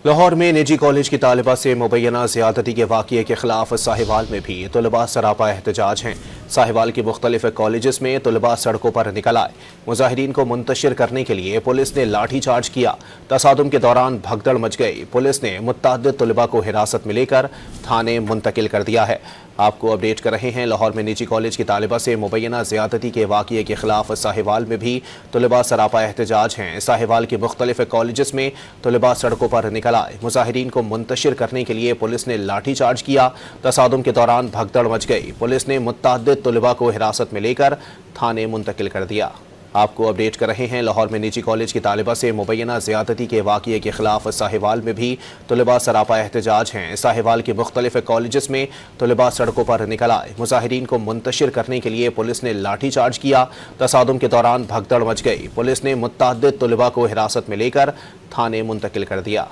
लाहौर में निजी कॉलेज की तालिबा से मुबैना ज़्यादती के वाक़ये के खिलाफ साहिवाल में भी तलबा सरापा एहतजाज हैं। साहिवाल के मुख्तलिफ कॉलेज में तलबा सड़कों पर निकल आए। मुजाहिरीन को मुंतशिर करने के लिए पुलिस ने लाठी चार्ज किया। तसादुम के दौरान भगदड़ मच गई। पुलिस ने मुतअद्दिद तलबा को हिरासत में लेकर थाने मुंतकिल कर दिया है। आपको अपडेट कर रहे हैं। लाहौर में निजी कॉलेज की तालिबा से मुबैना ज़्यादती के वाक़ये के खिलाफ साहिवाल में भी तलबा सरापा एहतजाज हैं। साहिवाल के मुख्तलिफ कॉलेज में तलबा सड़कों पर निकल आए। मुजाहिरीन को मुंतशिर करने के लिए पुलिस ने लाठी चार्ज किया। तसादुम के दौरान भगदड़ मच गई। पुलिस ने मुतअद्दिद तलबा को हिरासत में लेकर थाने मुंतकिल कर दिया। आपको अपडेट कर रहे हैं। लाहौर में निजी कॉलेज की तालिबा से मुबैना ज़्यादती के वाक़ये के खिलाफ साहिवाल में भी तलबा सरापा एहतजाज हैं। साहिवाल के मुख्तलिफ कॉलेज में तलबा सड़कों पर निकल आए। मुजाहिरीन को मुंतशिर करने के लिए पुलिस ने लाठी चार्ज किया। तसादुम के दौरान भगदड़ मच गई। पुलिस ने मुतअद्दिद तलबा को हिरासत में लेकर थाने मुंतकिल कर दिया।